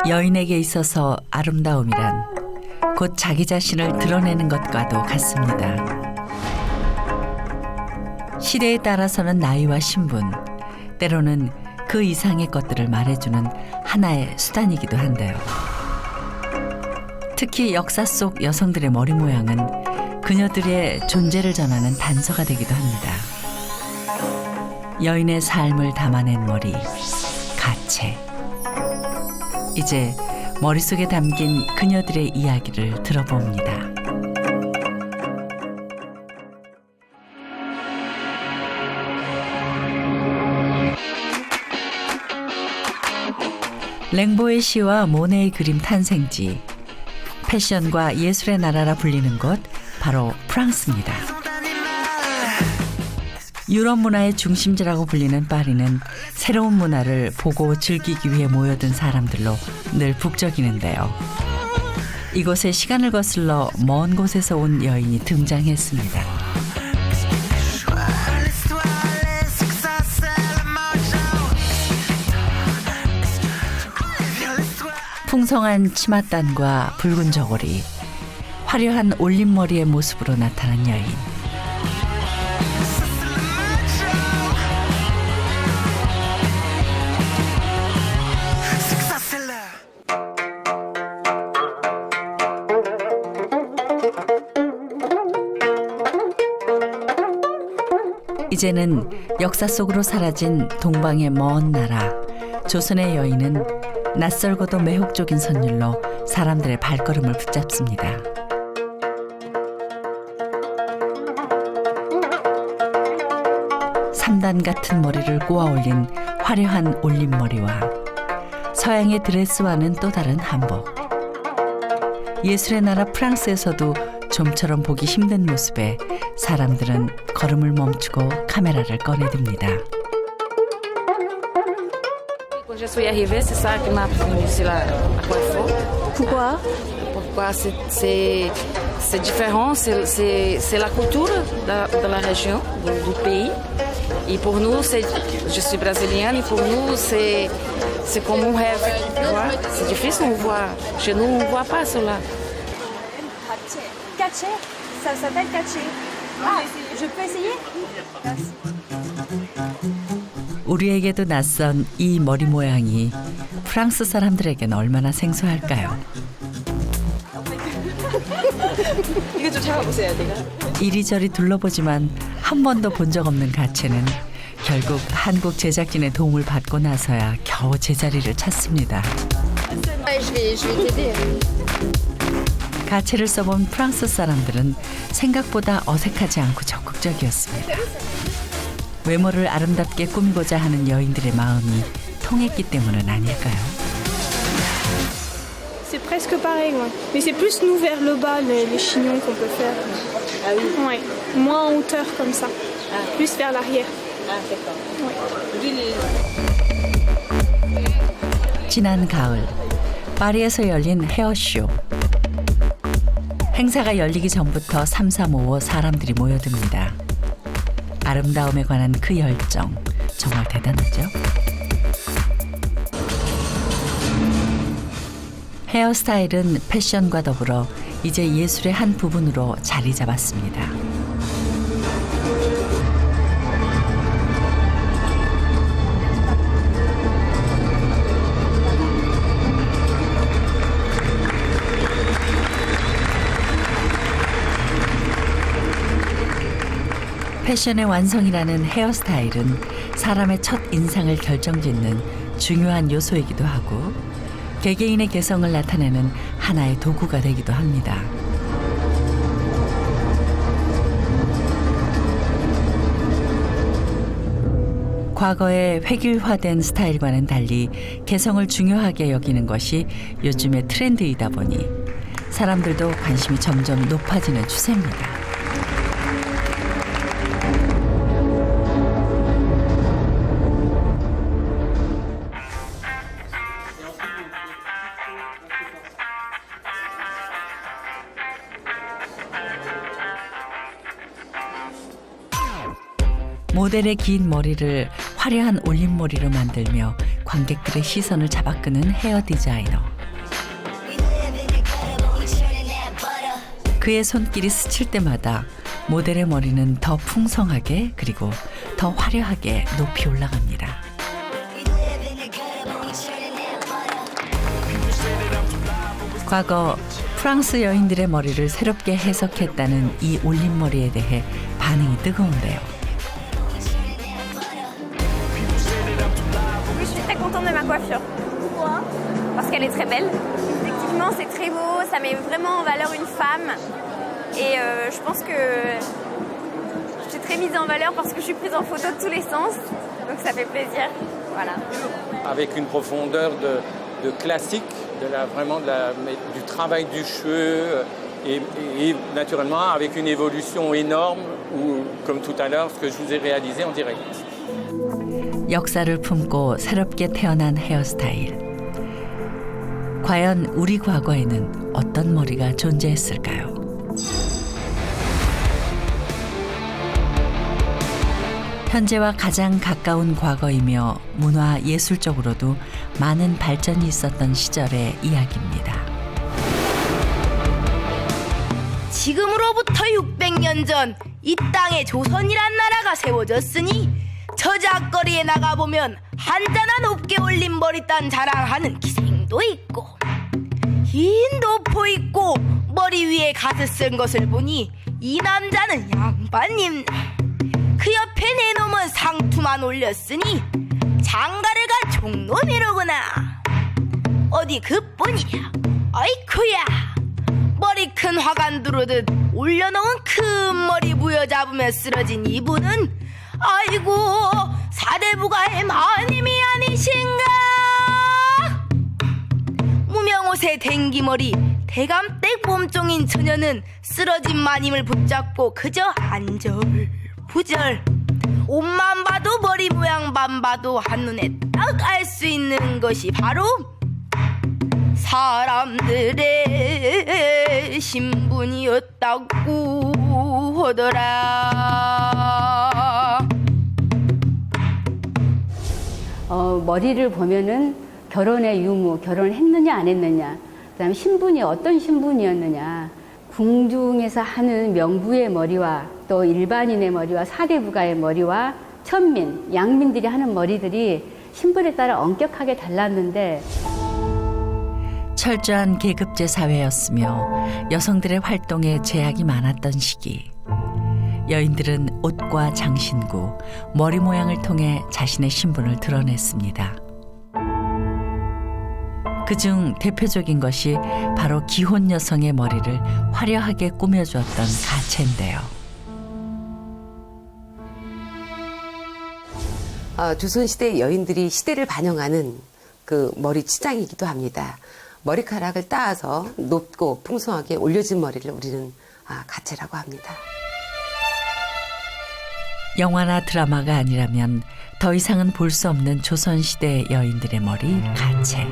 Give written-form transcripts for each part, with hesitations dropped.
여인에게 있어서 아름다움이란 곧 자기 자신을 드러내는 것과도 같습니다. 시대에 따라서는 나이와 신분, 때로는 그 이상의 것들을 말해주는 하나의 수단이기도 한데요. 특히 역사 속 여성들의 머리 모양은 그녀들의 존재를 전하는 단서가 되기도 합니다. 여인의 삶을 담아낸 머리, 가채. 이제 머릿속에 담긴 그녀들의 이야기를 들어봅니다. 랭보의 시와 모네의 그림 탄생지, 패션과 예술의 나라라 불리는 곳 바로 프랑스입니다. 유럽 문화의 중심지라고 불리는 파리는 새로운 문화를 보고 즐기기 위해 모여든 사람들로 늘 북적이는데요. 이곳에 시간을 거슬러 먼 곳에서 온 여인이 등장했습니다. 풍성한 치맛단과 붉은 저고리, 화려한 올림머리의 모습으로 나타난 여인. 이제는 역사 속으로 사라진 동방의 먼 나라, 조선의 여인은 낯설고도 매혹적인 선율로 사람들의 발걸음을 붙잡습니다. 삼단 같은 머리를 꼬아 올린 화려한 올림머리와 서양의 드레스와는 또 다른 한복. 예술의 나라 프랑스에서도 좀처럼 보기 힘든 모습에 사람들은 걸음을 멈추고 카메라를 꺼내듭니다. Quand je suis arrivée, c'est ça qui m'a plu, c'est la coiffure. Pourquoi? Pourquoi c'est différent, c'est la culture de la région, du pays. Et pour nous, je suis brésilienne, et pour nous, c'est comme un rêve. C'est difficile, on voit. Chez nous, on ne voit pas cela. Caché. Ça s'appelle caché. Ah, je peux essayer? Merci. 우리에게도 낯선 이 머리 모양이 프랑스 사람들에겐 얼마나 생소할까요? 이거 좀 잡아보세요, 내가. 이리저리 둘러보지만 한 번도 본 적 없는 가채는 결국 한국 제작진의 도움을 받고 나서야 겨우 제자리를 찾습니다. 가채를 써본 프랑스 사람들은 생각보다 어색하지 않고 적극적이었습니다. 외모를 아름답게 꾸미고자 하는 여인들의 마음이 통했기 때문은 아닐까요? C'est presque pareil, ouais. Mais c'est plus nous vers le bas, les chignons qu'on peut faire. Ah oui. Ouais. Moins en hauteur comme ça. Plus vers l'arrière. Ah, d'accord. 지난 가을 파리에서 열린 헤어쇼. 행사가 열리기 전부터 삼삼오오 사람들이 모여듭니다. 아름다움에 관한 그 열정 정말 대단하죠? 헤어스타일은 패션과 더불어 이제 예술의 한 부분으로 자리 잡았습니다. 패션의 완성이라는 헤어스타일은 사람의 첫 인상을 결정짓는 중요한 요소이기도 하고 개개인의 개성을 나타내는 하나의 도구가 되기도 합니다. 과거의 획일화된 스타일과는 달리 개성을 중요하게 여기는 것이 요즘의 트렌드이다 보니 사람들도 관심이 점점 높아지는 추세입니다. 모델의 긴 머리를 화려한 올림머리로 만들며 관객들의 시선을 잡아끄는 헤어 디자이너. 그의 손길이 스칠 때마다 모델의 머리는 더 풍성하게 그리고 더 화려하게 높이 올라갑니다. 과거 프랑스 여인들의 머리를 새롭게 해석했다는 이 올림머리에 대해 반응이 뜨거운데요. Oui, je suis très contente de ma coiffure. Pourquoi? Parce qu'elle est très belle. Effectivement, c'est très beau, ça met vraiment en valeur une femme. Et je pense que je suis très mise en valeur parce que je suis prise en photo de tous les sens. Donc ça fait plaisir. Voilà. Avec une profondeur de classique, du travail du cheveu et naturellement avec une évolution énorme ou comme tout à l'heure ce que je vous ai réalisé en direct. 역사를 품고 새롭게 태어난 헤어스타일. 과연 우리 과거에는 어떤 머리가 존재했을까요? 현재와 가장 가까운 과거이며 문화 예술적으로도 많은 발전이 있었던 시절의 이야기입니다. 지금으로부터 600년 전 이 땅에 조선이란 나라가 세워졌으니 저작거리에 나가보면 한잔한 옥계 올린 머리단 자랑하는 기생도 있고 긴 도포 입고 머리 위에 가스 쓴 것을 보니 이 남자는 양반님. 그 옆에 내놈은 상투만 올렸으니 장가를 간 종놈이로구나. 어디 그뿐이야. 아이쿠야. 머리 큰 화관 두르듯 올려놓은 큰 머리 부여잡으며 쓰러진 이분은 아이고 사대부가의 마님이 아니신가. 무명옷에 댕기머리 대감댁 몸종인 처녀는 쓰러진 마님을 붙잡고 그저 안절부절. 옷만 봐도 머리 모양만 봐도 한눈에 딱 알 수 있는 것이 바로 사람들의 신분이었다고 하더라. 머리를 보면은 결혼의 유무, 결혼을 했느냐 안 했느냐, 그다음에 신분이 어떤 신분이었느냐, 궁중에서 하는 명부의 머리와 또 일반인의 머리와 사대부가의 머리와 천민, 양민들이 하는 머리들이 신분에 따라 엄격하게 달랐는데 철저한 계급제 사회였으며 여성들의 활동에 제약이 많았던 시기. 여인들은 옷과 장신구, 머리 모양을 통해 자신의 신분을 드러냈습니다. 그중 대표적인 것이 바로 기혼 여성의 머리를 화려하게 꾸며주었던 가채인데요. 조선시대 여인들이 시대를 반영하는 그 머리 치장이기도 합니다. 머리카락을 따서 높고 풍성하게 올려진 머리를 우리는 가채라고 합니다. 영화나 드라마가 아니라면 더 이상은 볼 수 없는 조선시대 여인들의 머리 가채.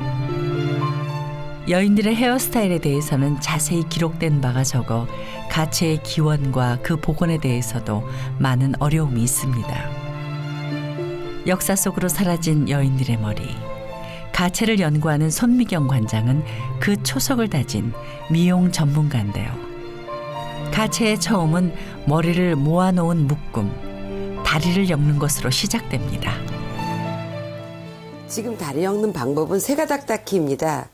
여인들의 헤어스타일에 대해서는 자세히 기록된 바가 적어 가채의 기원과 그 복원에 대해서도 많은 어려움이 있습니다. 역사 속으로 사라진 여인들의 머리. 가채를 연구하는 손미경 관장은 그 초석을 다진 미용 전문가인데요. 가채의 처음은 머리를 모아놓은 묶음, 다리를 엮는 것으로 시작됩니다. 지금 다리 엮는 방법은 세가닥 닦기입니다.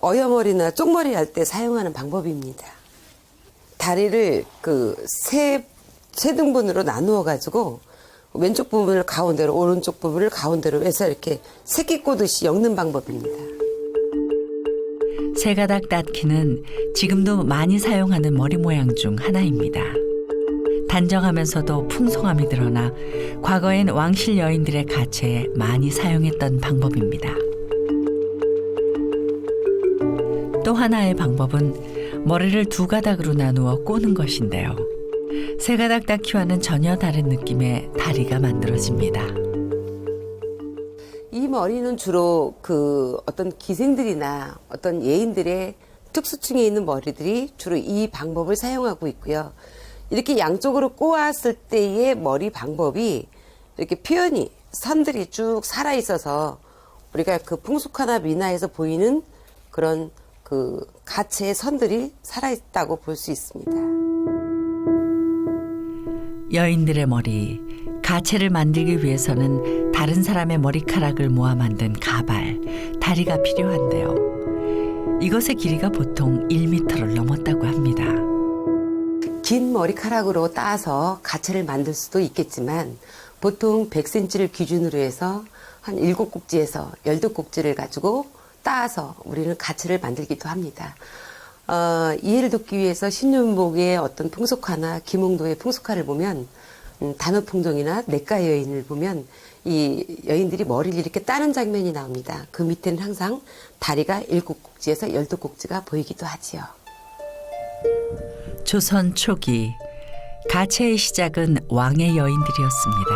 어여머리나 쪽머리 할 때 사용하는 방법입니다. 다리를 세 등분으로 나누어 가지고 왼쪽 부분을 가운데로, 오른쪽 부분을 가운데로 해서 이렇게 새끼 꼬듯이 엮는 방법입니다. 세가닥 닦기는 지금도 많이 사용하는 머리 모양 중 하나입니다. 단정하면서도 풍성함이 드러나 과거엔 왕실 여인들의 가채에 많이 사용했던 방법입니다. 또 하나의 방법은 머리를 두 가닥으로 나누어 꼬는 것인데요. 세 가닥 닦기와는 전혀 다른 느낌의 다리가 만들어집니다. 이 머리는 주로 어떤 기생들이나 어떤 예인들의 특수층에 있는 머리들이 주로 이 방법을 사용하고 있고요. 이렇게 양쪽으로 꼬았을 때의 머리 방법이 이렇게 표현이 선들이 쭉 살아 있어서 우리가 그 풍속화나 민화에서 보이는 그런 그 가채의 선들이 살아있다고 볼 수 있습니다. 여인들의 머리, 가채를 만들기 위해서는 다른 사람의 머리카락을 모아 만든 가발, 다리가 필요한데요. 이것의 길이가 보통 1m를 넘었다고 합니다. 긴 머리카락으로 따서 가채를 만들 수도 있겠지만 보통 100cm를 기준으로 해서 한 7꼭지에서 12꼭지를 가지고 따서 우리는 가채를 만들기도 합니다. 이해를 돕기 위해서 신윤복의 어떤 풍속화나 김홍도의 풍속화를 보면 단오풍종이나 내과 여인을 보면 이 여인들이 머리를 이렇게 따는 장면이 나옵니다. 그 밑에는 항상 다리가 7꼭지에서 12꼭지가 보이기도 하지요. 조선 초기 가채의 시작은 왕의 여인들이었습니다.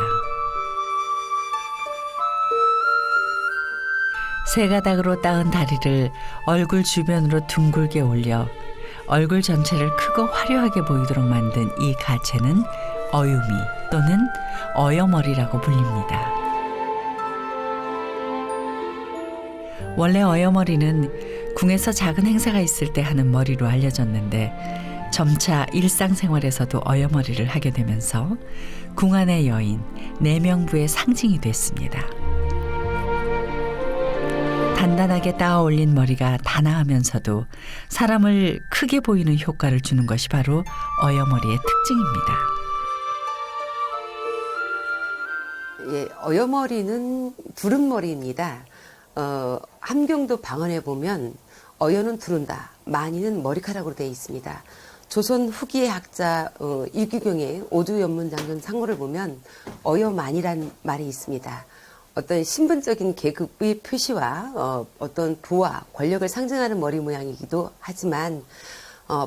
세 가닥으로 따은 다리를 얼굴 주변으로 둥글게 올려 얼굴 전체를 크고 화려하게 보이도록 만든 이 가채는 어유미 또는 어여머리라고 불립니다. 원래 어여머리는 궁에서 작은 행사가 있을 때 하는 머리로 알려졌는데 점차 일상생활에서도 어여머리를 하게 되면서 궁 안의 여인, 내명부의 상징이 됐습니다. 단단하게 따아 올린 머리가 단아하면서도 사람을 크게 보이는 효과를 주는 것이 바로 어여머리의 특징입니다. 예, 어여머리는 두른머리입니다. 함경도 방언에 보면 어여는 두른다, 마니는 머리카락으로 되어 있습니다. 조선 후기의 학자 이규경의 오두연문장전 상고를 보면 어여만이란 말이 있습니다. 어떤 신분적인 계급의 표시와 어떤 부와 권력을 상징하는 머리 모양이기도 하지만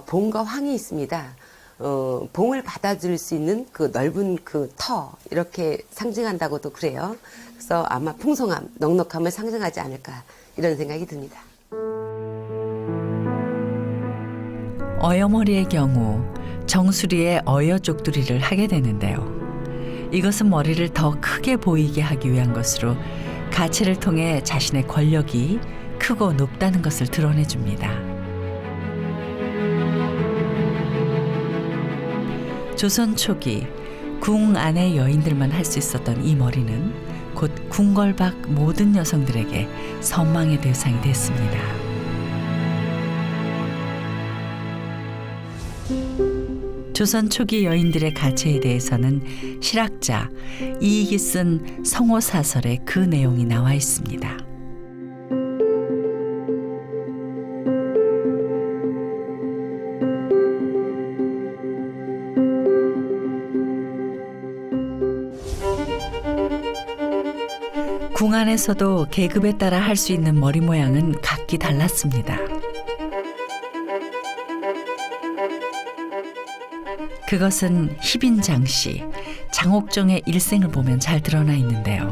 봉과 황이 있습니다. 봉을 받아줄 수 있는 그 넓은 그 터 이렇게 상징한다고도 그래요. 그래서 아마 풍성함, 넉넉함을 상징하지 않을까 이런 생각이 듭니다. 어여머리의 경우 정수리에 어여 쪽두리를 하게 되는데요. 이것은 머리를 더 크게 보이게 하기 위한 것으로 가채를 통해 자신의 권력이 크고 높다는 것을 드러내줍니다. 조선 초기 궁 안의 여인들만 할 수 있었던 이 머리는 곧 궁궐 밖 모든 여성들에게 선망의 대상이 됐습니다. 조선 초기 여인들의 가채에 대해서는 실학자 이익이 쓴 성호사설에 그 내용이 나와 있습니다. 궁 안에서도 계급에 따라 할 수 있는 머리 모양은 각기 달랐습니다. 그것은 희빈장씨, 장옥정의 일생을 보면 잘 드러나 있는데요.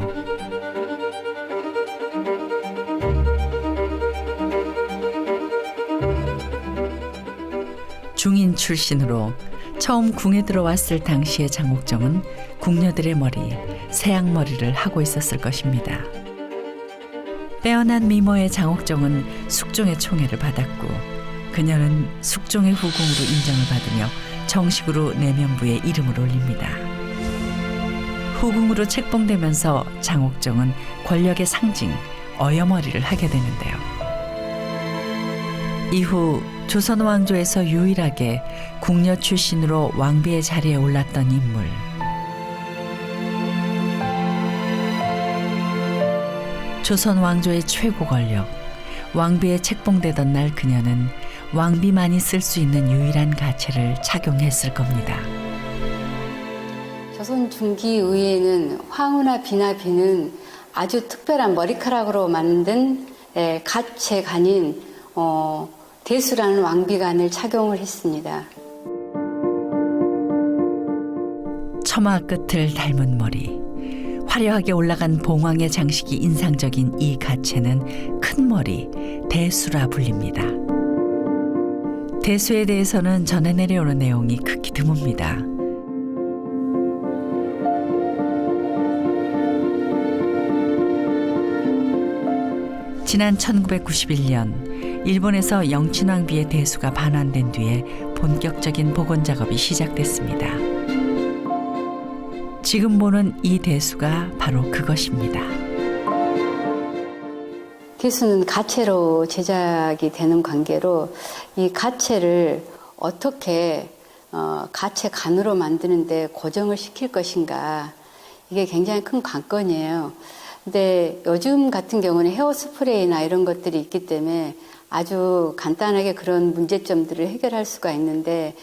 중인 출신으로 처음 궁에 들어왔을 당시의 장옥정은 궁녀들의 머리, 세앙머리를 하고 있었을 것입니다. 빼어난 미모의 장옥정은 숙종의 총애를 받았고 그녀는 숙종의 후궁으로 인정을 받으며 정식으로 내면부에 이름을 올립니다. 후궁으로 책봉되면서 장옥정은 권력의 상징, 어여머리를 하게 되는데요. 이후 조선 왕조에서 유일하게 궁녀 출신으로 왕비의 자리에 올랐던 인물. 조선 왕조의 최고 권력, 왕비에 책봉되던 날 그녀는 왕비만이 쓸 수 있는 유일한 가채를 착용했을 겁니다. 조선 중기 의회는 황후나 비나 비는 아주 특별한 머리카락으로 만든 가채간인 대수라는 왕비관을 착용을 했습니다. 처마 끝을 닮은 머리, 화려하게 올라간 봉황의 장식이 인상적인 이 가채는 큰 머리, 대수라 불립니다. 대수에 대해서는 전해 내려오는 내용이 극히 드뭅니다. 지난 1991년 일본에서 영친왕비의 대수가 반환된 뒤에 본격적인 복원 작업이 시작됐습니다. 지금 보는 이 대수가 바로 그것입니다. 대수는 가채로 제작이 되는 관계로 이 가채를 어떻게 가채 간으로 만드는데 고정을 시킬 것인가, 이게 굉장히 큰 관건이에요. 근데 요즘 같은 경우는 헤어스프레이나 이런 것들이 있기 때문에 아주 간단하게 그런 문제점들을 해결할 수가 있는데,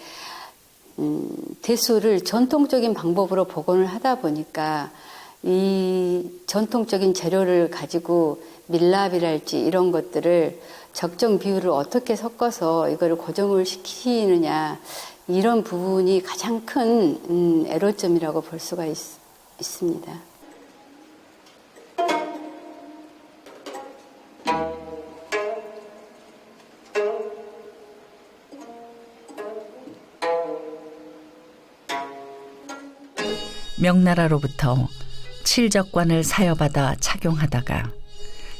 대수를 전통적인 방법으로 복원을 하다 보니까 이 전통적인 재료를 가지고 밀랍이랄지 이런 것들을 적정 비율을 어떻게 섞어서 이거를 고정을 시키느냐, 이런 부분이 가장 큰 애로점이라고 볼 수가 있습니다. 명나라로부터 칠적관을 사여받아 착용하다가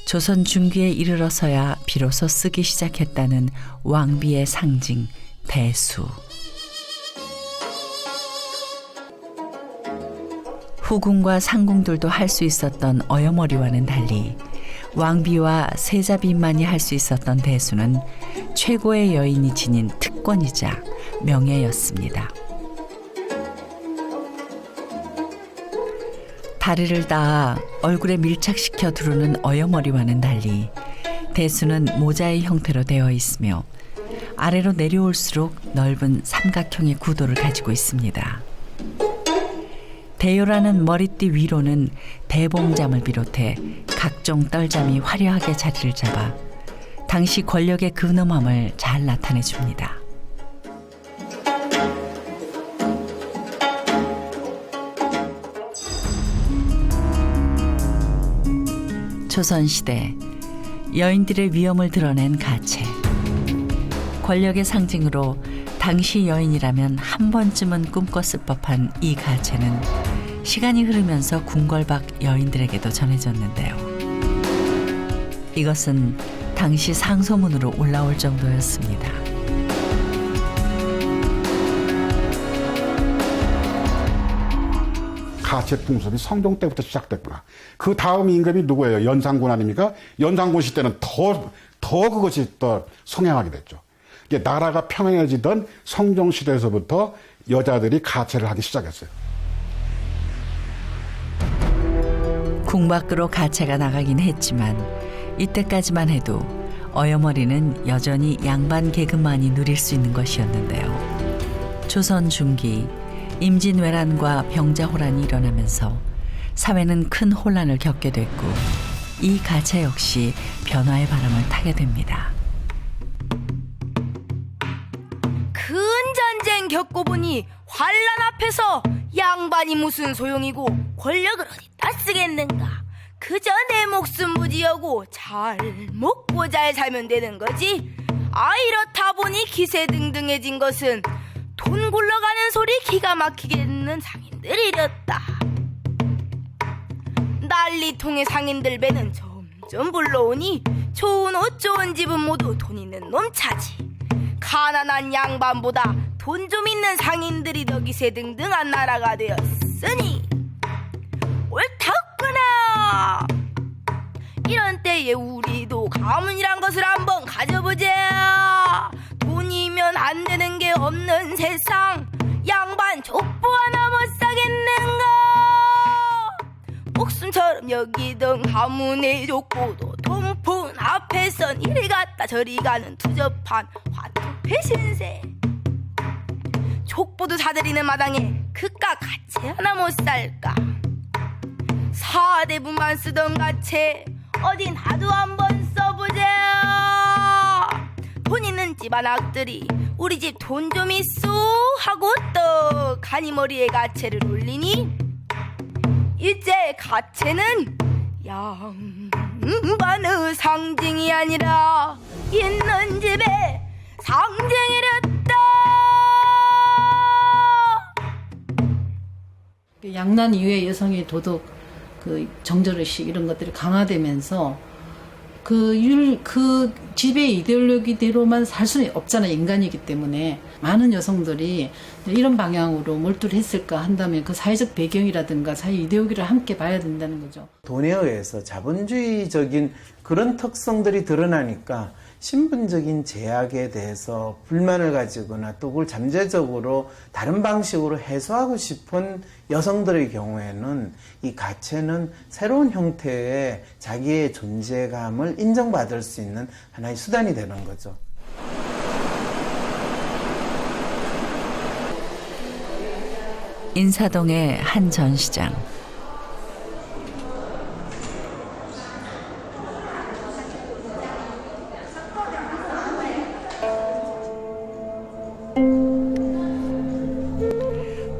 조선 중기에 이르러서야 비로소 쓰기 시작했다는 왕비의 상징 대수. 후궁과 상궁들도 할 수 있었던 어여머리와는 달리 왕비와 세자비만이 할 수 있었던 대수는 최고의 여인이 지닌 특권이자 명예였습니다. 다리를 닿아 얼굴에 밀착시켜 두르는 어여머리와는 달리 대수는 모자의 형태로 되어 있으며 아래로 내려올수록 넓은 삼각형의 구도를 가지고 있습니다. 대요라는 머리띠 위로는 대봉잠을 비롯해 각종 떨잠이 화려하게 자리를 잡아 당시 권력의 근엄함을 잘 나타내 줍니다. 조선시대 여인들의 위엄을 드러낸 가채. 권력의 상징으로 당시 여인이라면 한 번쯤은 꿈꿨을 법한 이 가채는 시간이 흐르면서 궁궐밖 여인들에게도 전해졌는데요. 이것은 당시 상소문으로 올라올 정도였습니다. 가채 풍습이 성종 때부터 시작됐구나. 그 다음 임금이 누구예요? 연산군 아닙니까? 연산군 시대는 더 그것이 더 성행하게 됐죠. 이게 나라가 평행해지던 성종 시대에서부터 여자들이 가채를 하기 시작했어요. 궁 밖으로 가채가 나가긴 했지만 이때까지만 해도 어여머리는 여전히 양반 계급만이 누릴 수 있는 것이었는데요. 조선 중기 임진왜란과 병자호란이 일어나면서 사회는 큰 혼란을 겪게 됐고 이 가채 역시 변화의 바람을 타게 됩니다. 큰 전쟁 겪고 보니 환란 앞에서 양반이 무슨 소용이고 권력을 어디다 쓰겠는가. 그저 내 목숨 부지하고 잘 먹고 잘 살면 되는 거지. 이렇다 보니 기세등등해진 것은 돈 굴러가는 소리 기가 막히게 듣는 상인들이렸다. 난리통의 상인들 배는 점점 불러오니 좋은 옷 좋은 집은 모두 돈 있는 놈 차지. 가난한 양반보다 돈 좀 있는 상인들이 더 기세등등한 나라가 되었으니 옳다구나. 이런 때에 우리도 가문이란 것을 한번 가져보자. 돈이면 안 되는 게 없는 세상, 양반 족보 하나 못 사겠는가. 목숨처럼 여기던 가문의 족보도 돈푼 앞에선 이리 갔다 저리 가는 투접한 화투패 신세. 족보도 사들이는 마당에 그깟 가채 하나 못 살까. 사대부만 쓰던 가채 어디 나도 한번 써보자. 돈 있는 집안 악들이 우리 집 돈 좀 있소 하고 또 가니머리에 가채를 올리니 이제 가채는 양반의 상징이 아니라 있는 집에 상징이랬다. 양난 이후에 여성의 도덕, 그 정절의식 이런 것들이 강화되면서 그 지배 이데올로기대로만 살 수는 없잖아요. 인간이기 때문에. 많은 여성들이 이런 방향으로 몰두를 했을까 한다면 그 사회적 배경이라든가 사회 이데올로기를 함께 봐야 된다는 거죠. 돈에 의해서 자본주의적인 그런 특성들이 드러나니까 신분적인 제약에 대해서 불만을 가지거나 또 그걸 잠재적으로 다른 방식으로 해소하고 싶은 여성들의 경우에는 이 가채는 새로운 형태의 자기의 존재감을 인정받을 수 있는 하나의 수단이 되는 거죠. 인사동의 한 전시장.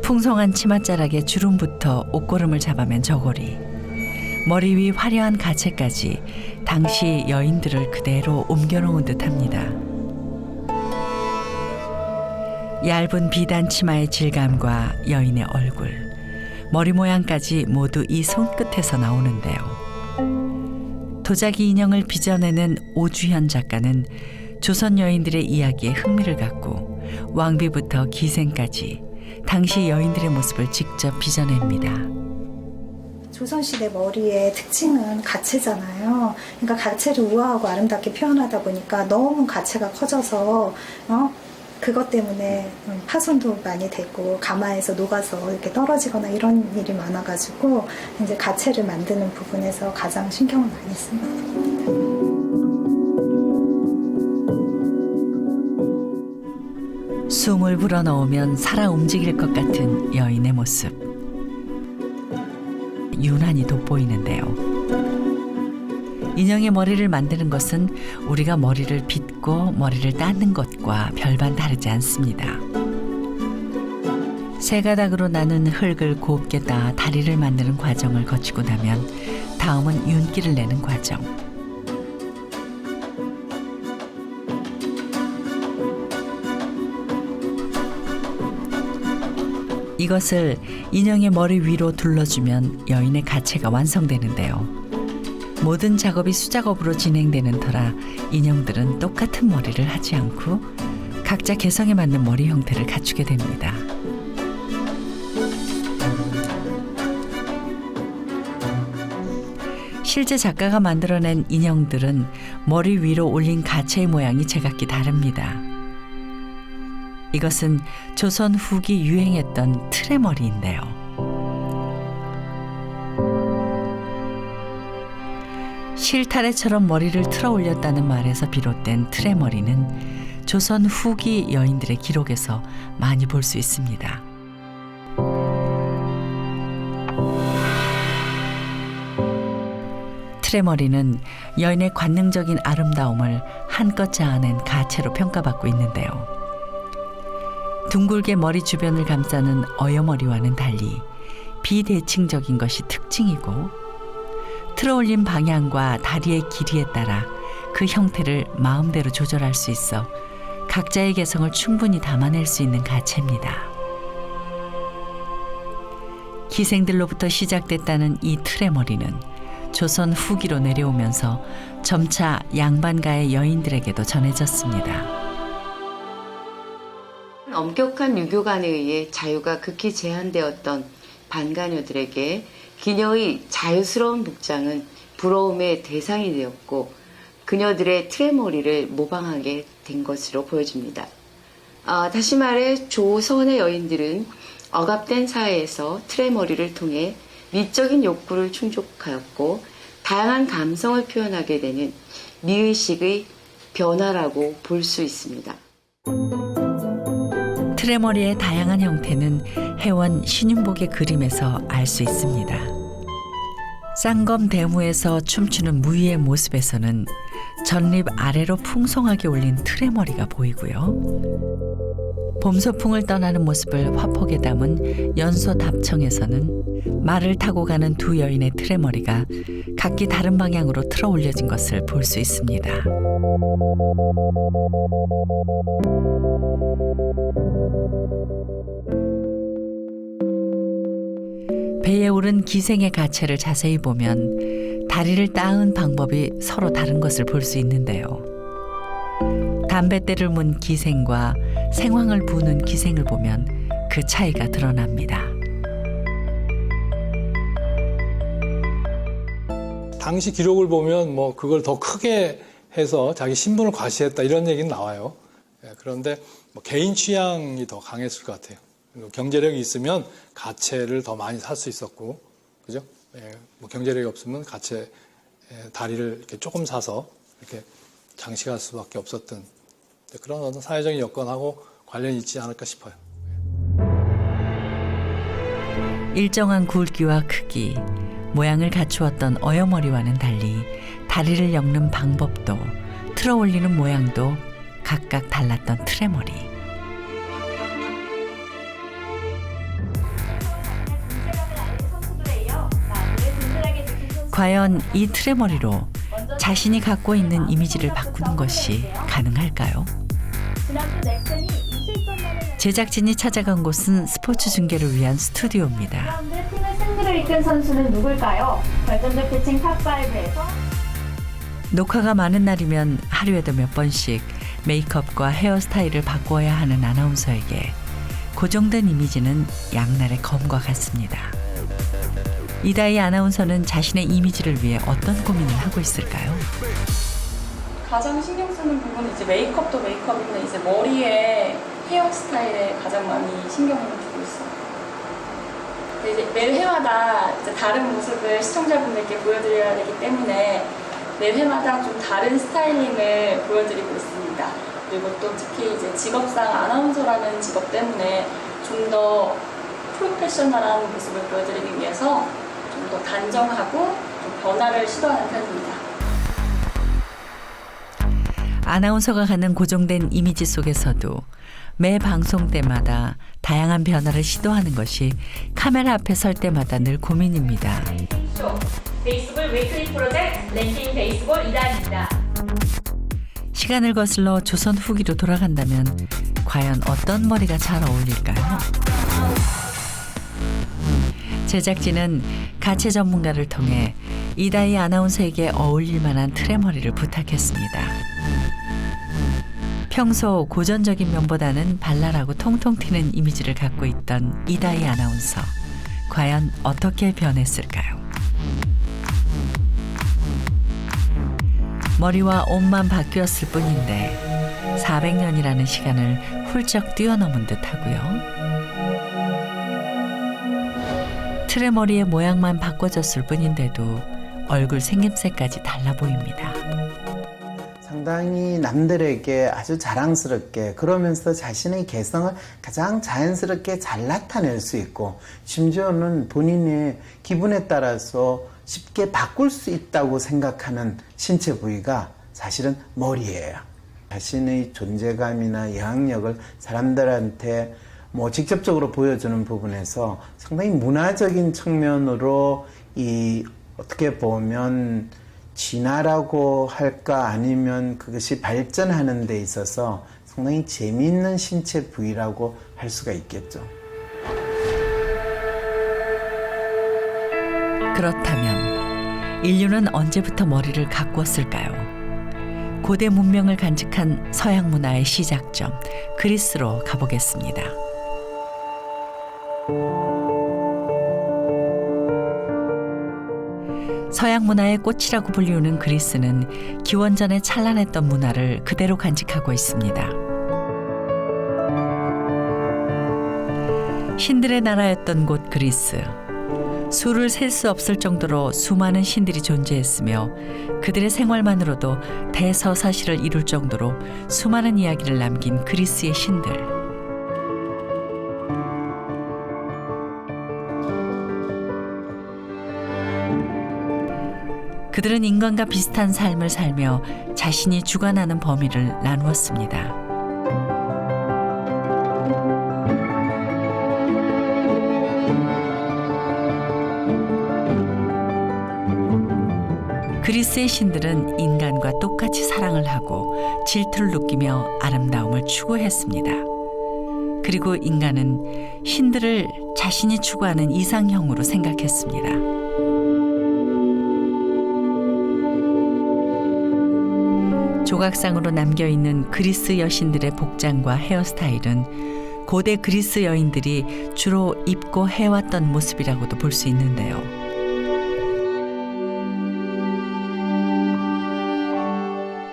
풍성한 치맛자락에 주름부터 옷고름을 잡아맨 저고리, 머리 위 화려한 가채까지 당시 여인들을 그대로 옮겨놓은 듯합니다. 얇은 비단 치마의 질감과 여인의 얼굴, 머리 모양까지 모두 이 손끝에서 나오는데요. 도자기 인형을 빚어내는 오주현 작가는 조선 여인들의 이야기에 흥미를 갖고 왕비부터 기생까지 당시 여인들의 모습을 직접 빚어냅니다. 조선시대 머리의 특징은 가채잖아요. 그러니까 가채를 우아하고 아름답게 표현하다 보니까 너무 가채가 커져서 그것 때문에 파손도 많이 되고 가마에서 녹아서 이렇게 떨어지거나 이런 일이 많아가지고 이제 가채를 만드는 부분에서 가장 신경을 많이 씁니다. 숨을 불어넣으면 살아 움직일 것 같은 여인의 모습. 유난히 돋보이는데요. 인형의 머리를 만드는 것은 우리가 머리를 빗고 머리를 닦는 것과 별반 다르지 않습니다. 세 가닥으로 나눈 흙을 곱게 따 다리를 만드는 과정을 거치고 나면 다음은 윤기를 내는 과정. 이것을 인형의 머리 위로 둘러주면 여인의 가채가 완성되는데요. 모든 작업이 수작업으로 진행되는 터라 인형들은 똑같은 머리를 하지 않고 각자 개성에 맞는 머리 형태를 갖추게 됩니다. 실제 작가가 만들어낸 인형들은 머리 위로 올린 가채의 모양이 제각기 다릅니다. 이것은 조선 후기 유행했던 트레머리인데요. 실타래처럼 머리를 틀어 올렸다는 말에서 비롯된 트레머리는 조선 후기 여인들의 기록에서 많이 볼 수 있습니다. 트레머리는 여인의 관능적인 아름다움을 한껏 자아낸 가채로 평가받고 있는데요. 둥글게 머리 주변을 감싸는 어여머리와는 달리 비대칭적인 것이 특징이고 틀어올린 방향과 다리의 길이에 따라 그 형태를 마음대로 조절할 수 있어 각자의 개성을 충분히 담아낼 수 있는 가채입니다. 기생들로부터 시작됐다는 이 트레머리는 조선 후기로 내려오면서 점차 양반가의 여인들에게도 전해졌습니다. 엄격한 유교관에 의해 자유가 극히 제한되었던 반가녀들에게 기녀의 자유스러운 복장은 부러움의 대상이 되었고 그녀들의 트레머리를 모방하게 된 것으로 보여집니다. 다시 말해 조선의 여인들은 억압된 사회에서 트레머리를 통해 미적인 욕구를 충족하였고 다양한 감성을 표현하게 되는 미의식의 변화라고 볼 수 있습니다. 트레머리의 다양한 형태는 해원 신윤복의 그림에서 알 수 있습니다. 쌍검 대무에서 춤추는 무희의 모습에서는 전립 아래로 풍성하게 올린 트레머리가 보이고요. 봄소풍을 떠나는 모습을 화폭에 담은 연소 답청에서는 말을 타고 가는 두 여인의 트레머리가 각기 다른 방향으로 틀어 올려진 것을 볼 수 있습니다. 배에 오른 기생의 가채를 자세히 보면 다리를 따은 방법이 서로 다른 것을 볼 수 있는데요. 담뱃대를 문 기생과 생황을 부는 기생을 보면 그 차이가 드러납니다. 당시 기록을 보면 뭐 그걸 더 크게 해서 자기 신분을 과시했다 이런 얘기는 나와요. 그런데 뭐 개인 취향이 더 강했을 것 같아요. 경제력이 있으면 가채를 더 많이 살 수 있었고, 그죠? 뭐 경제력이 없으면 가채 다리를 이렇게 조금 사서 이렇게 장식할 수밖에 없었던 그런 어떤 사회적인 여건하고 관련이 있지 않을까 싶어요. 일정한 굵기와 크기, 모양을 갖추었던 어여머리와는 달리 다리를 엮는 방법도 틀어 올리는 모양도 각각 달랐던 트레머리. 과연 이 트레머리로 자신이 갖고 있는 이미지를 바꾸는 것이 가능할까요? 제작진이 찾아간 곳은 스포츠 중계를 위한 스튜디오입니다. 팀의 승리를 이끈 선수는 누굴까요? 결정적 피칭 탑5에서 녹화가 많은 날이면 하루에도 몇 번씩 메이크업과 헤어스타일을 바꾸어야 하는 아나운서에게 고정된 이미지는 양날의 검과 같습니다. 이다희 아나운서는 자신의 이미지를 위해 어떤 고민을 하고 있을까요? 가장 신경 쓰는 부분은 이제 메이크업도 메이크업인데 이제 머리에 헤어스타일에 가장 많이 신경을 주고 있어요. 이제 매 회마다 이제 다른 모습을 시청자분들께 보여드려야 되기 때문에 매 회마다 좀 다른 스타일링을 보여드리고 있습니다. 그리고 또 특히 이제 직업상 아나운서라는 직업 때문에 좀 더 프로페셔널한 모습을 보여드리기 위해서 좀 더 단정하고 좀 변화를 시도하는 편입니다. 아나운서가 갖는 고정된 이미지 속에서도 매 방송 때마다 다양한 변화를 시도하는 것이 카메라 앞에 설 때마다 늘 고민입니다. 베이스볼 위클리 프로젝트 랭킹 베이스볼 2단입니다. 시간을 거슬러 조선 후기로 돌아간다면 과연 어떤 머리가 잘 어울릴까요? 제작진은 가채 전문가를 통해 이다희 아나운서에게 어울릴 만한 트레머리를 부탁했습니다. 평소 고전적인 면보다는 발랄하고 통통 튀는 이미지를 갖고 있던 이다희 아나운서. 과연 어떻게 변했을까요? 머리와 옷만 바뀌었을 뿐인데 400년이라는 시간을 훌쩍 뛰어넘은 듯하고요. 트레머리의 모양만 바꿔졌을 뿐인데도 얼굴 생김새까지 달라 보입니다. 상당히 남들에게 아주 자랑스럽게 그러면서 자신의 개성을 가장 자연스럽게 잘 나타낼 수 있고 심지어는 본인의 기분에 따라서 쉽게 바꿀 수 있다고 생각하는 신체 부위가 사실은 머리예요. 자신의 존재감이나 영향력을 사람들한테 직접적으로 보여주는 부분에서 상당히 문화적인 측면으로 어떻게 보면 진화라고 할까 아니면 그것이 발전하는 데 있어서 상당히 재미있는 신체 부위라고 할 수가 있겠죠. 그렇다면 인류는 언제부터 머리를 가꾸었을까요? 고대 문명을 간직한 서양 문화의 시작점 그리스로 가보겠습니다. 서양 문화의 꽃이라고 불리우는 그리스는 기원전에 찬란했던 문화를 그대로 간직하고 있습니다. 신들의 나라였던 곳 그리스. 수를 셀 수 없을 정도로 수많은 신들이 존재했으며 그들의 생활만으로도 대서사시를 이룰 정도로 수많은 이야기를 남긴 그리스의 신들. 그들은 인간과 비슷한 삶을 살며 자신이 주관하는 범위를 나누었습니다. 그리스의 신들은 인간과 똑같이 사랑을 하고 질투를 느끼며 아름다움을 추구했습니다. 그리고 인간은 신들을 자신이 추구하는 이상형으로 생각했습니다. 조각상으로 남겨있는 그리스 여신들의 복장과 헤어스타일은 고대 그리스 여인들이 주로 입고 해왔던 모습이라고도 볼 수 있는데요.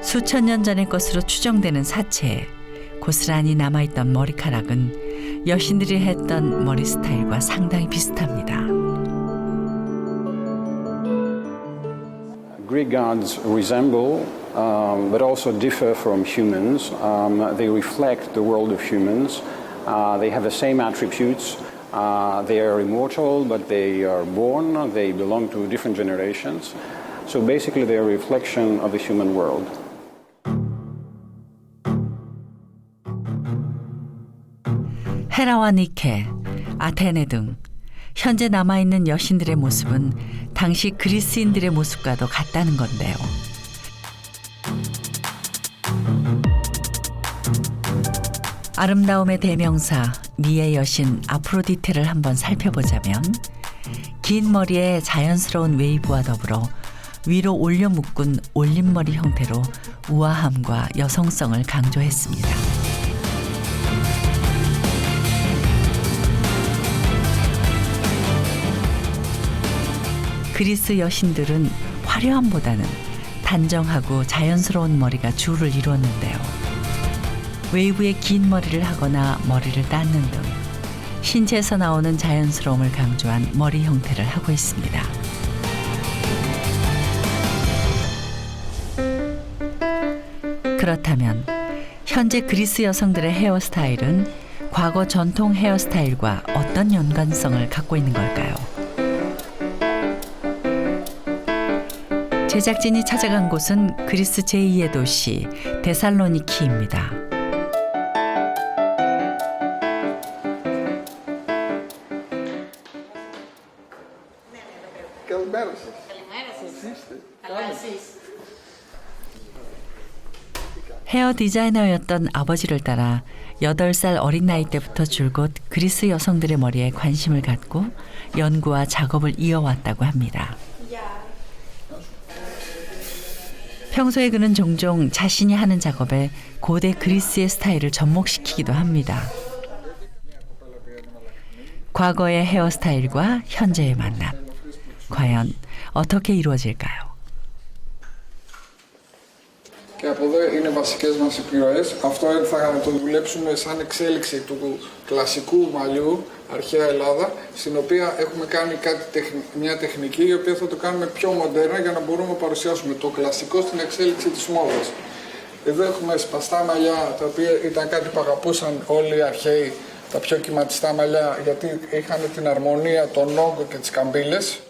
수천 년 전의 것으로 추정되는 사체에 고스란히 남아있던 머리카락은 여신들이 했던 머리 스타일과 상당히 비슷합니다. Greek gods resemble, but also differ from humans. They reflect the world of humans. They have the same attributes. They are immortal, but they are born. They belong to different generations. So basically, they are a reflection of the human world. 헤라와 니케, 아테네 등 현재 남아있는 여신들의 모습은 당시 그리스인들의 모습과도 같다는 건데요. 아름다움의 대명사 미의 여신 아프로디테를 한번 살펴보자면 긴 머리에 자연스러운 웨이브와 더불어 위로 올려 묶은 올림머리 형태로 우아함과 여성성을 강조했습니다. 그리스 여신들은 화려함보다는 단정하고 자연스러운 머리가 주를 이루었는데요. 웨이브의 긴 머리를 하거나 머리를 닦는 등 신체에서 나오는 자연스러움을 강조한 머리 형태를 하고 있습니다. 그렇다면 현재 그리스 여성들의 헤어스타일은 과거 전통 헤어스타일과 어떤 연관성을 갖고 있는 걸까요? 제작진이 찾아간 곳은 그리스 제2의 도시 데살로니키입니다. 헤어 디자이너였던 아버지를 따라 8살 어린 나이 때부터 줄곧 그리스 여성들의 머리에 관심을 갖고 연구와 작업을 이어왔다고 합니다. 평소에 그는 종종 자신이 하는 작업에 고대 그리스의 스타일을 접목시키기도 합니다. 과거의 헤어스타일과 현재의 만남. 과연 어떻게 이루어질까요? Και από εδώ είναι βασικές μας επιρροές. Αυτό θα το δουλέψουμε σαν εξέλιξη του κλασικού μαλλιού, αρχαία Ελλάδα, στην οποία έχουμε κάνει μια τεχνική η οποία θα το κάνουμε πιο μοντέρνα για να μπορούμε να παρουσιάσουμε το κλασικό στην εξέλιξη της μόδας. Εδώ έχουμε σπαστά μαλλιά, τα οποία ήταν κάτι που αγαπούσαν όλοι οι αρχαίοι, τα πιο κυματιστά μαλλιά, γιατί είχαν την αρμονία, τον όγκο και τις καμπύλες.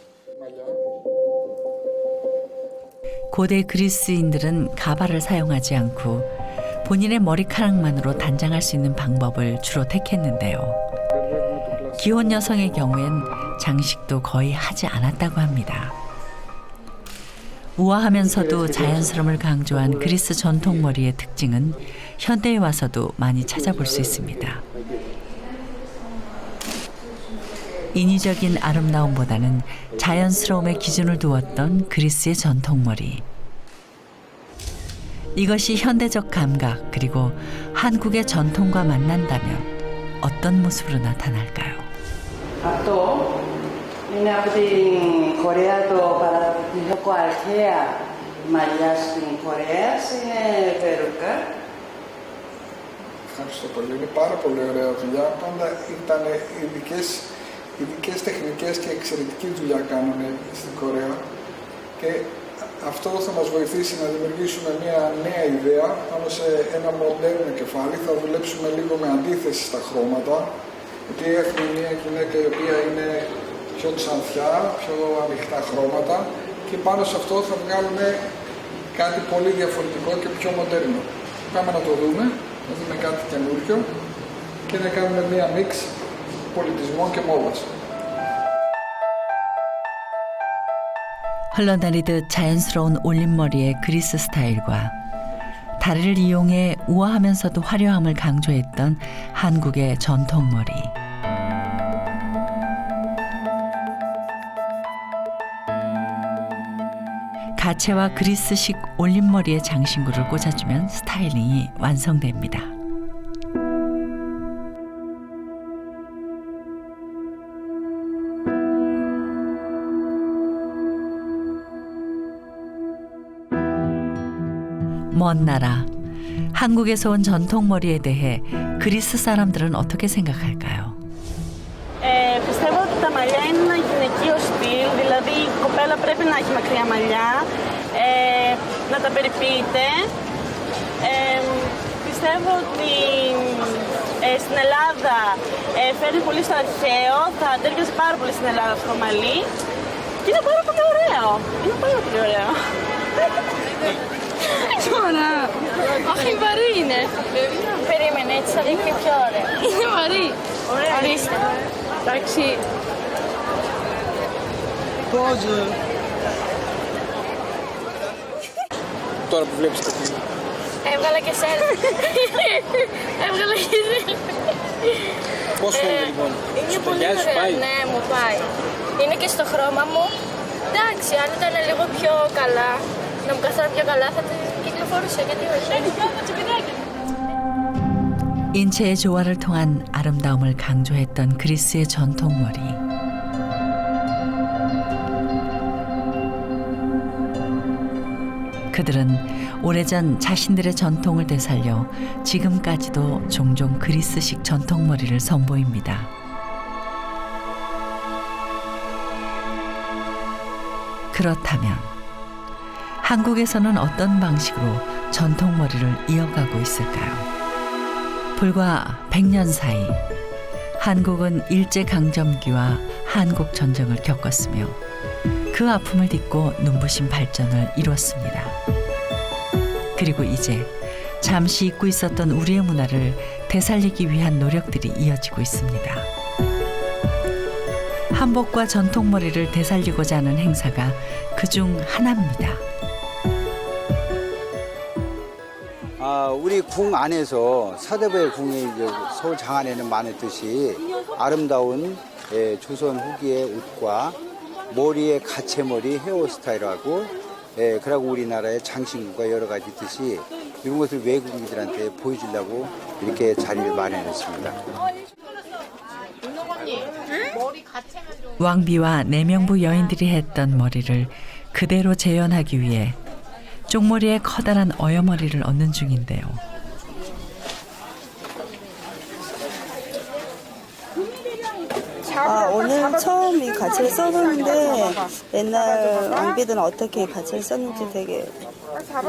고대 그리스인들은 가발을 사용하지 않고 본인의 머리카락만으로 단장할 수 있는 방법을 주로 택했는데요. 기혼 여성의 경우엔 장식도 거의 하지 않았다고 합니다. 우아하면서도 자연스러움을 강조한 그리스 전통 머리의 특징은 현대에 와서도 많이 찾아볼 수 있습니다. 인위적인 아름다움보다는 자연스러움에 기준을 두었던 그리스의 전통머리. 이것이 현대적 감각 그리고 한국의 전통과 만난다면 어떤 모습으로 나타날까요? Αυτό είναι από την Κορέα το παραδοσιακό αρχαία μαλλιά στην Κορέα, είναι περούκα. Ευχαριστώ πολύ. Είναι πάρα πολύ ωραία δουλειά. Πάντα ήταν ειδικές τεχνικές και εξαιρετική δουλειά κάνουν στην Κορέα και αυτό θα μας βοηθήσει να δημιουργήσουμε μια νέα ιδέα πάνω σε ένα μοντέρνο κεφάλι. Θα δουλέψουμε λίγο με αντίθεση στα χρώματα, γιατί έχουμε μια γυναίκα η οποία είναι πιο ξανθιά, πιο ανοιχτά χρώματα και πάνω σε αυτό θα βγάλουμε κάτι πολύ διαφορετικό και πιο μοντέρνο. Πάμε να το δούμε, να δούμε κάτι καινούριο και να κάνουμε μια μίξ πολιτισμών και μόδας. 흘러다니듯 자연스러운 올림머리의 그리스 스타일과 다리를 이용해 우아하면서도 화려함을 강조했던 한국의 전통머리. 가채와 그리스식 올림머리에 장신구를 꽂아주면 스타일링이 완성됩니다. 먼 나라, 한국에서 온 전통머리에 대해 그리스 사람들은 어떻게 생각할까요? Πιστεύω ότι τα μαλλιά είναι ένα γυναικείο στυλ, δηλαδή η κοπέλα πρέπει να έχει μακριά μαλλιά, να τα περιποιείται. Πιστεύω ότι στην Ελλάδα φέρνει πολύ στο αρχαίο, θα τέριαζε πάρα πολύ στην Ελλάδα αυτό το μαλλί και είναι πάρα πολύ ωραίο. Είναι πάρα πολύ ωραίο. Τώρα, όχι βαρύ είναι. Περίμενε, έτσι θα δείχνει πιο ωραίο. Είναι βαρύ. Ορίστε. Εντάξει. Πώς... Τώρα που βλέπεις το film. Έβγαλα και selfie. Έβγαλα και selfie. Πώς φαίνεται λοιπόν, σου ταιριάζει, σου πάει? Ναι, μου πάει. Είναι και στο χρώμα μου. Εντάξει, αν ήταν λίγο πιο καλά, να μου καθόταν πιο καλά, θα την κυκλοφορούσε. Γιατί όχι. 인체의 조화를 통한 아름다움을 강조했던 그리스의 전통머리. 그들은 오래전 자신들의 전통을 되살려 지금까지도 종종 그리스식 전통머리를 선보입니다. 그렇다면 한국에서는 어떤 방식으로 전통머리를 이어가고 있을까요? 불과 100년 사이 한국은 일제강점기와 한국전쟁을 겪었으며 그 아픔을 딛고 눈부신 발전을 이뤘습니다. 그리고 이제 잠시 잊고 있었던 우리의 문화를 되살리기 위한 노력들이 이어지고 있습니다. 한복과 전통머리를 되살리고자 하는 행사가 그중 하나입니다. 우리 궁 안에서 사대부의 궁이 서울 장안에는 많았듯이 아름다운 조선 후기의 옷과 머리에 가채머리 헤어스타일하고 그리고 우리나라의 장신구가 여러 가지 있듯이 이런 것을 외국인들한테 보여주려고 이렇게 자리를 마련했습니다. 왕비와 내명부 여인들이 했던 머리를 그대로 재현하기 위해 쪽머리에 커다란 어여머리를 얻는 중인데요. 오늘 처음 이 가채를 써보는데 옛날 왕비들은 어떻게 가채를 썼는지 되게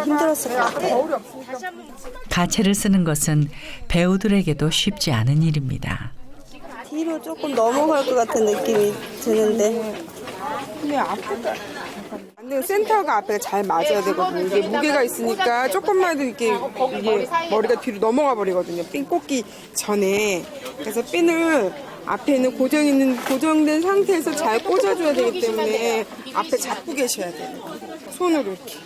힘들었을 것 같아요. 가채를 쓰는 것은 배우들에게도 쉽지 않은 일입니다. 뒤로 조금 넘어갈 것 같은 느낌이 드는데 근데 앞에가 근데 센터가 앞에 잘 맞아야 되거든요. 이게 무게가 있으니까 조금만 더 이게 머리가 뒤로 넘어가 버리거든요. 핀 꽂기 전에. 그래서 핀을 앞에는 고정된 상태에서 잘 꽂아줘야 되기 때문에 앞에 잡고 계셔야 돼요. 손으로 이렇게.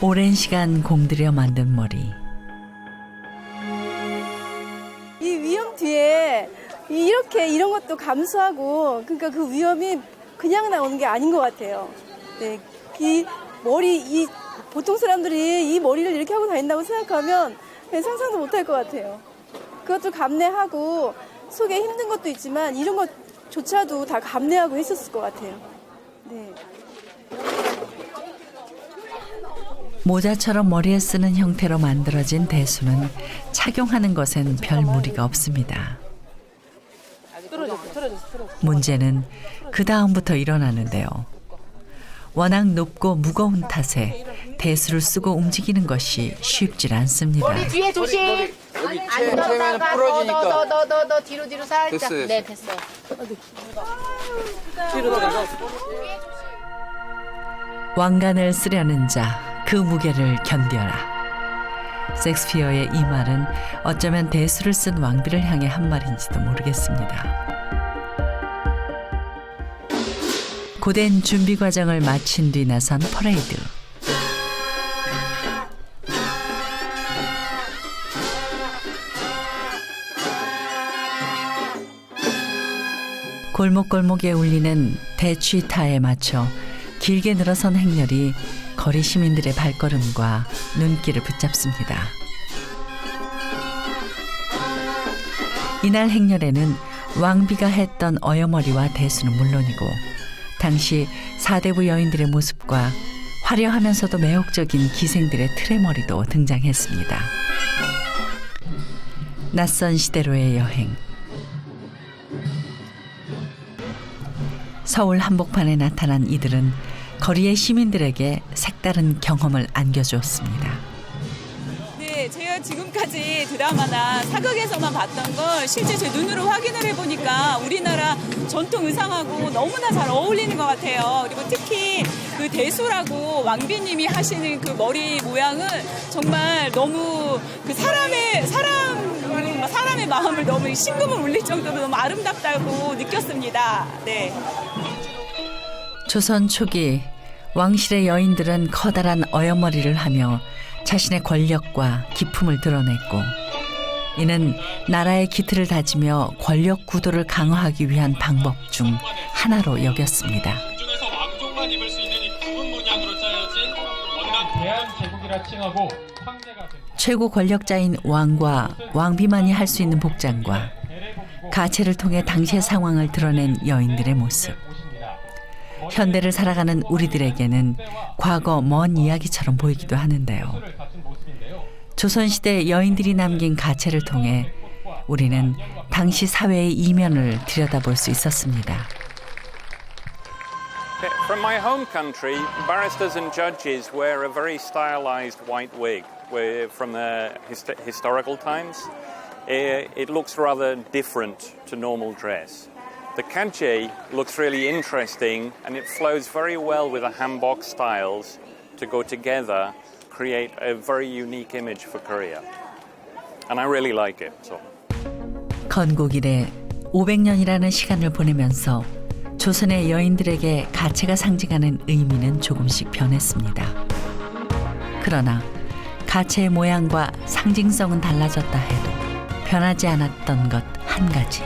오랜 시간 공들여 만든 머리. 이 위험 뒤에 이렇게 이런 것도 감수하고 그러니까 그 위험이 그냥 나오는 게 아닌 것 같아요. 네, 이 머리 보통 사람들이 이 머리를 이렇게 하고 다닌다고 생각하면 상상도 못할 것 같아요. 그것도 감내하고 속에 힘든 것도 있지만 이런 것조차도 다 감내하고 했었을 것 같아요. 네. 모자처럼 머리에 쓰는 형태로 만들어진 대수는 착용하는 것엔 별 무리가 없습니다. 문제는 그 다음부터 일어나는데요. 워낙 높고 무거운 탓에 대수를 쓰고 움직이는 것이 쉽질 않습니다. 머리 뒤에 조심. 여기 채면 부러지니까. 너 뒤로 살짝. 됐어요. 네, 됐어요. 뒤로 들어가. 왕관을 쓰려는 자, 그 무게를 견뎌라. 섹스피어의 이 말은 어쩌면 대수를 쓴 왕비를 향해 한 말인지도 모르겠습니다. 고된 준비 과정을 마친 뒤 나선 퍼레이드. 골목골목에 울리는 대취타에 맞춰 길게 늘어선 행렬이 거리 시민들의 발걸음과 눈길을 붙잡습니다. 이날 행렬에는 왕비가 했던 어여머리와 대수는 물론이고 당시 사대부 여인들의 모습과 화려하면서도 매혹적인 기생들의 트레머리도 등장했습니다. 낯선 시대로의 여행. 서울 한복판에 나타난 이들은 거리의 시민들에게 색다른 경험을 안겨주었습니다. 네, 제가 지금까지 드라마나 사극에서만 봤던 걸 실제 제 눈으로 확인을 해보니까 우리나라 전통 의상하고 너무나 잘 어울리는 것 같아요. 그리고 특히 그 대수라고 왕비님이 하시는 그 머리 모양은 정말 너무 그 사람의 마음을 너무 심금을 울릴 정도로 너무 아름답다고 느꼈습니다. 네. 조선 초기 왕실의 여인들은 커다란 어여머리를 하며 자신의 권력과 기품을 드러냈고 이는 나라의 기틀을 다지며 권력 구도를 강화하기 위한 방법 중 하나로 여겼습니다. 중에서 왕족만 입을 수 있는 이 굵은 문양으로 짜여진 원난 대한제국이라 칭하고 황제가 됩니다. 최고 권력자인 왕과 왕비만이 할 수 있는 복장과 가채를 통해 당시의 상황을 드러낸 여인들의 모습. 현대를 살아가는 우리들에게는 과거 먼 이야기처럼 보이기도 하는데요. 조선시대 여인들이 남긴 가채를 통해 우리는 당시 사회의 이면을 들여다볼 수 있었습니다. From my home country, barristers and judges wear a very stylized white wig from the historical times. It looks rather different to normal dress. The kanche looks really interesting and it flows very well with the hanbok styles to go together, create a very unique image for Korea. And I really like it. So. 건국 이래 500년이라는 시간을 보내면서 조선의 여인들에게 가채가 상징하는 의미는 조금씩 변했습니다. 그러나 가채의 모양과 상징성은 달라졌다 해도 변하지 않았던 것 한 가지.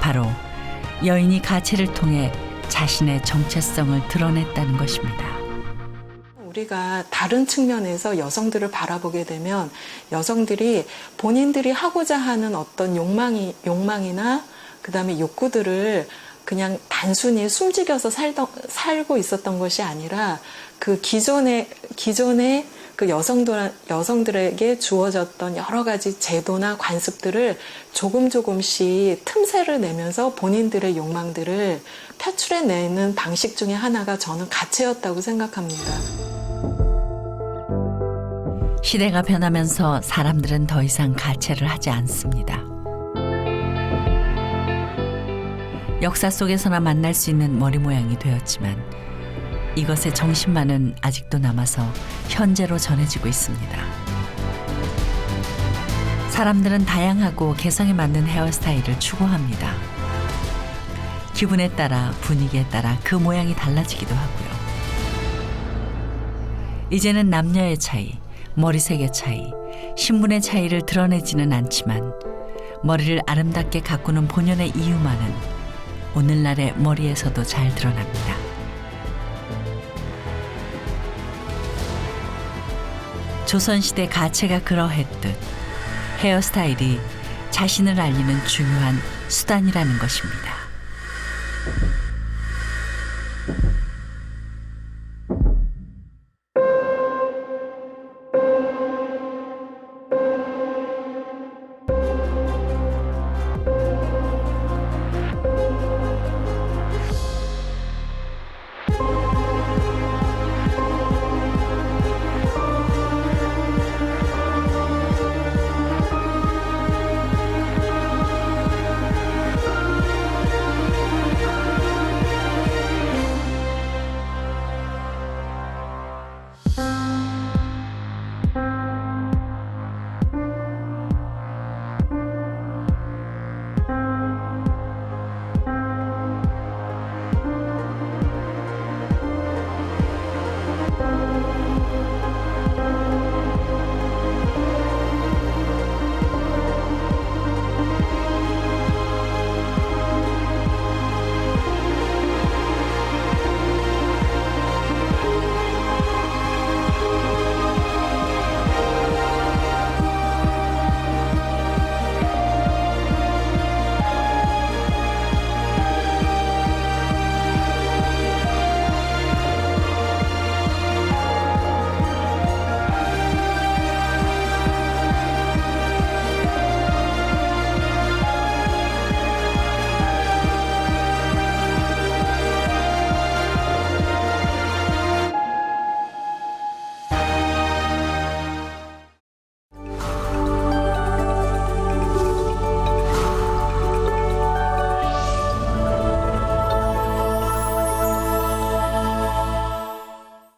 바로 여인이 가채를 통해 자신의 정체성을 드러냈다는 것입니다. 우리가 다른 측면에서 여성들을 바라보게 되면 여성들이 본인들이 하고자 하는 어떤 욕망이나 그다음에 욕구들을 그냥 단순히 숨죽여서 살고 있었던 것이 아니라 그 기존의 그 여성들에게 주어졌던 여러 가지 제도나 관습들을 조금씩 틈새를 내면서 본인들의 욕망들을 표출해내는 방식 중에 하나가 저는 가채였다고 생각합니다. 시대가 변하면서 사람들은 더 이상 가채를 하지 않습니다. 역사 속에서나 만날 수 있는 머리 모양이 되었지만 이것의 정신만은 아직도 남아서 현재로 전해지고 있습니다. 사람들은 다양하고 개성에 맞는 헤어스타일을 추구합니다. 기분에 따라 분위기에 따라 그 모양이 달라지기도 하고요. 이제는 남녀의 차이, 머리색의 차이, 신분의 차이를 드러내지는 않지만 머리를 아름답게 가꾸는 본연의 이유만은 오늘날의 머리에서도 잘 드러납니다. 조선시대 가채가 그러했듯 헤어스타일이 자신을 알리는 중요한 수단이라는 것입니다.